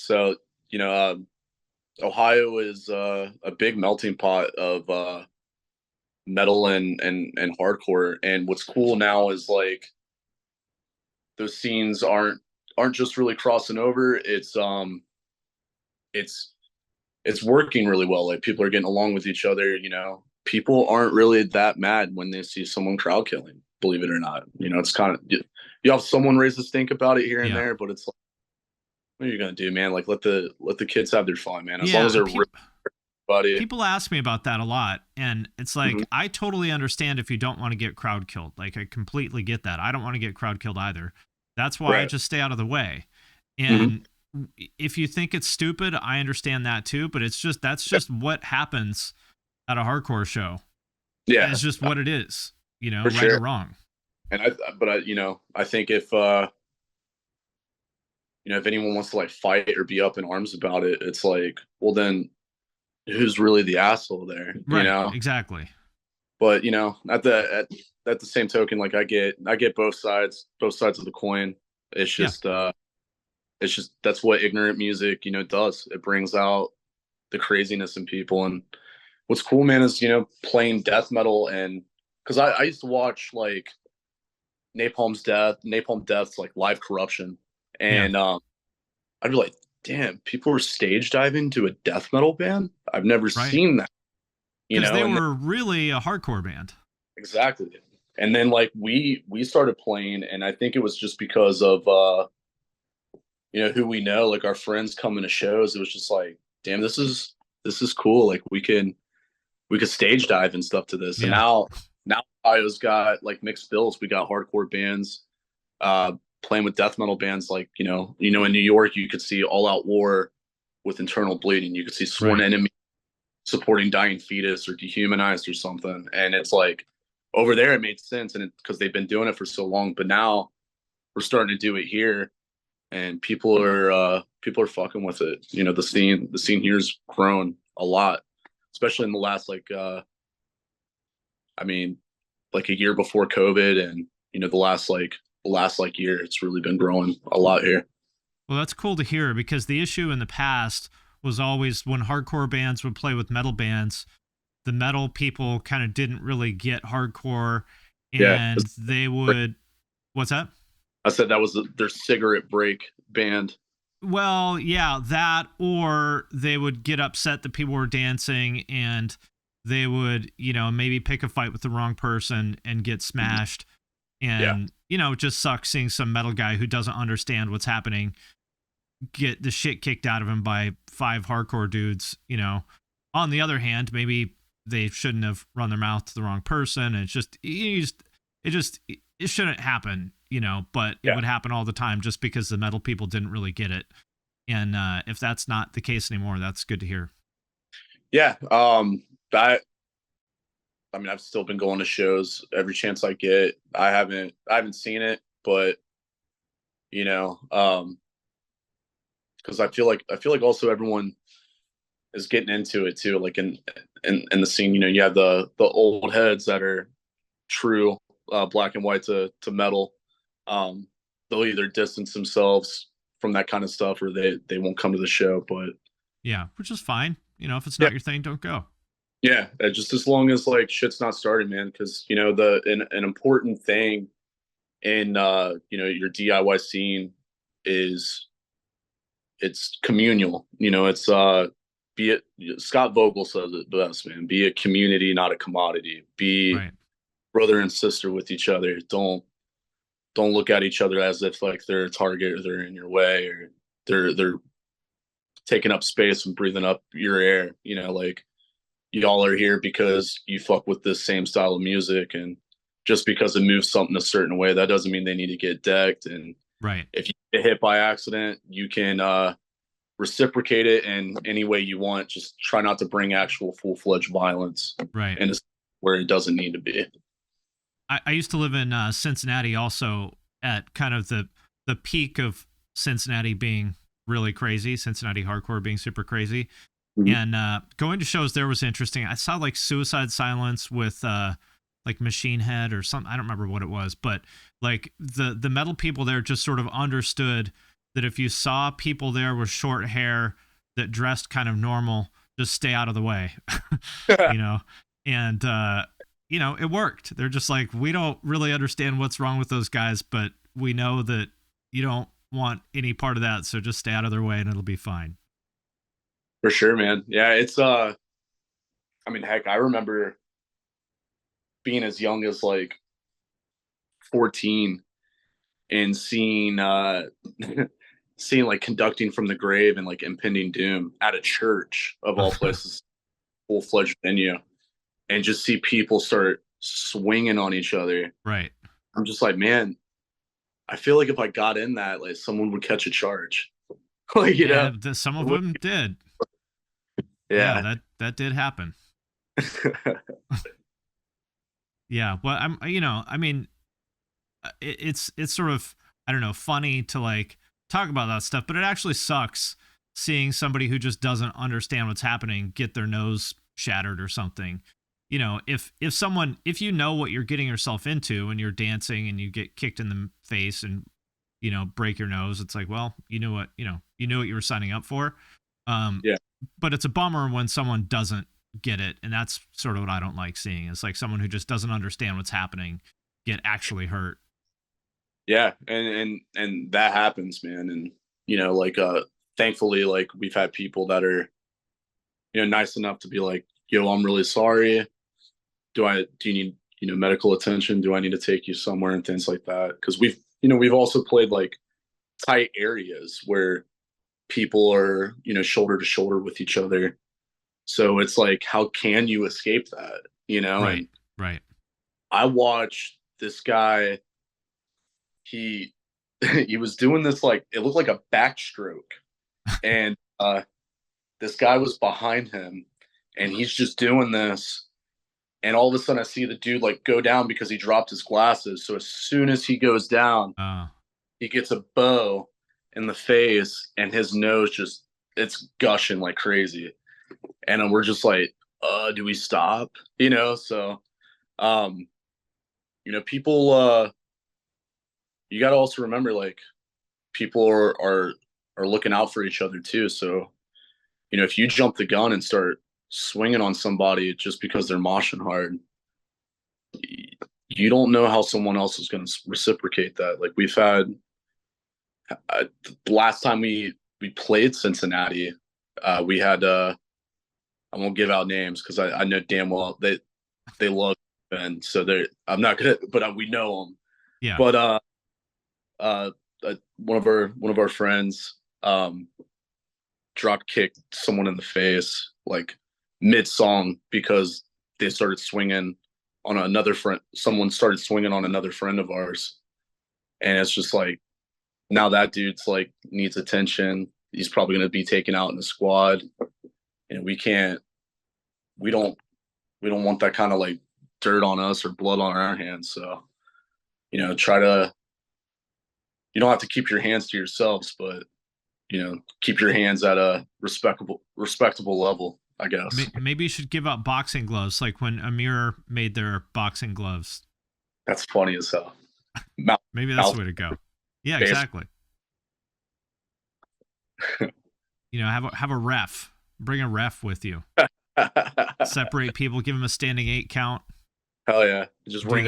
So, you know, Ohio is a big melting pot of metal and hardcore. And what's cool now is like those scenes aren't just really crossing over. It's it's working really well. Like people are getting along with each other. People aren't really that mad when they see someone crowd killing. Believe it or not, it's kind of you have someone raise a stink about it here and Yeah. there, but it's like, what are you gonna do, man? Like let the kids have their fun, man. As long as Yeah. they're really buddy. People ask me about that a lot, and it's like Mhm. I totally understand if you don't want to get crowd killed. Like I completely get that. I don't want to get crowd killed either. That's why I Right. just stay out of the way. Hmm. And if you think it's stupid, I understand that too, but that's just what happens at a hardcore show. And Yeah, it's just what it is, for right or sure. wrong. And I think if anyone wants to like fight or be up in arms about it, it's like, well, then who's really the asshole there? Right, exactly. But at the same token, like I get both sides of the coin. It's Yeah. just that's what ignorant music does. It brings out the craziness in people. And what's cool, man, is playing death metal. And because I used to watch like Napalm Death's like live corruption, Yeah. and I'd be like, damn, people are stage diving to a death metal band. I've never Right. seen that, Because they and were really a hardcore band. exactly. And then like we started playing, and I think it was just because of who we know, like our friends coming to shows. It was just like, damn, this is cool. Like we could stage dive and stuff to this. And Yeah. now Ohio's got like mixed bills. We got hardcore bands uh playing with death metal bands. Like in New York you could see All Out War with Internal Bleeding. You could see Sworn Right. Enemy supporting Dying Fetus or Dehumanized or something. And it's like over there it made sense, and because they've been doing it for so long. But now we're starting to do it here, and people are fucking with it. The scene here's grown a lot, especially in the last I mean, like a year before COVID, and the last year, it's really been growing a lot here. Well, that's cool to hear because the issue in the past was always when hardcore bands would play with metal bands, the metal people kind of didn't really get hardcore Yeah, and they would, what's that? I said that was their cigarette break band. Well, yeah, that, or they would get upset that people were dancing and they would, maybe pick a fight with the wrong person and get smashed. Yeah, And, it just sucks seeing some metal guy who doesn't understand what's happening get the shit kicked out of him by five hardcore dudes. On the other hand, maybe they shouldn't have run their mouth to the wrong person. And it shouldn't happen, but it yeah, would happen all the time just because the metal people didn't really get it. And if that's not the case anymore, that's good to hear. yeah. I mean, I've still been going to shows every chance I get. I haven't seen it, but you know, because I feel like also everyone is getting into it too. Like in the scene, you have the old heads that are true black and white to metal. Um, they'll either distance themselves from that kind of stuff, or they won't come to the show. But Yeah, which is fine. If it's yeah, not your thing, don't go. yeah, just as long as like shit's not started, man. Because an important thing in your DIY scene is it's communal. It's be it Scott Vogel says it best, man. Be a community, not a commodity. Be Right. brother and sister with each other. Don't look at each other as if like they're a target or they're in your way or they're taking up space and breathing up your air. Like y'all are here because you fuck with this same style of music, and just because it moves something a certain way, that doesn't mean they need to get decked. And Right. if you get hit by accident, you can reciprocate it in any way you want. Just try not to bring actual full-fledged violence Right. and where it doesn't need to be. I used to live in Cincinnati also at kind of the peak of Cincinnati being really crazy, Cincinnati hardcore being super crazy. Mhm. And going to shows there was interesting. I saw like Suicide Silence with like Machine Head or something. I don't remember what it was, but like the metal people there just sort of understood that if you saw people there with short hair that dressed kind of normal, just stay out of the way. you know, and it worked. They're just like, we don't really understand what's wrong with those guys, but we know that you don't want any part of that, so just stay out of their way and it'll be fine. For sure, man. Yeah, it's I mean, heck, I remember being as young as like 14 and seeing seeing like Conducting from the Grave and like Impending Doom at a church of all places, full-fledged venue, and just see people start swinging on each other. Right. I'm just like, man, I feel like if I got in that, like someone would catch a charge. Like, yeah, some of them did. Yeah, that did happen. Yeah, well, I mean, it's sort of, I don't know, funny to like talk about that stuff, but it actually sucks seeing somebody who just doesn't understand what's happening get their nose shattered or something. If you know what you're getting yourself into and you're dancing and you get kicked in the face and break your nose, it's like, well, you knew what you were signing up for. Yeah. But it's a bummer when someone doesn't get it, and that's sort of what I don't like seeing. It's like someone who just doesn't understand what's happening get actually hurt. Yeah, and that happens, man. And like thankfully, like we've had people that are nice enough to be like, yo, I'm really sorry. Do you need medical attention? Do I need to take you somewhere and things like that? Because we've also played like tight areas where people are shoulder to shoulder with each other. So it's like, how can you escape that? Right. And Right. I watched this guy. He he was doing this, like it looked like a backstroke, and this guy was behind him, and he's just doing this, and all of a sudden I see the dude like go down because he dropped his glasses. So as soon as he goes down, he gets a bow in the face, and his nose just it's gushing like crazy, and we're just like, do we stop? So people you got to also remember, like, people are looking out for each other too. So if you jump the gun and start swinging on somebody just because they're moshing hard, you don't know how someone else is going to reciprocate that. Like we've had the last time we played Cincinnati, we had I won't give out names because I know damn well they love, and so I'm not gonna, but we know them. Yeah. But one of our friends drop kicked someone in the face like mid song because they started swinging on another friend. Someone started swinging on another friend of ours, and it's just like, now that dude's like needs attention. He's probably going to be taken out in the squad, and we don't want that kind of like dirt on us or blood on our hands. So try to, you don't have to keep your hands to yourselves, but keep your hands at a respectable level, I guess. Maybe you should give out boxing gloves, like when Amir made their boxing gloves. That's funny as hell. Maybe that's the way to go. Yeah, exactly. Have a ref. Bring a ref with you. Separate people. Give them a standing 8 count. Hell yeah! Just ring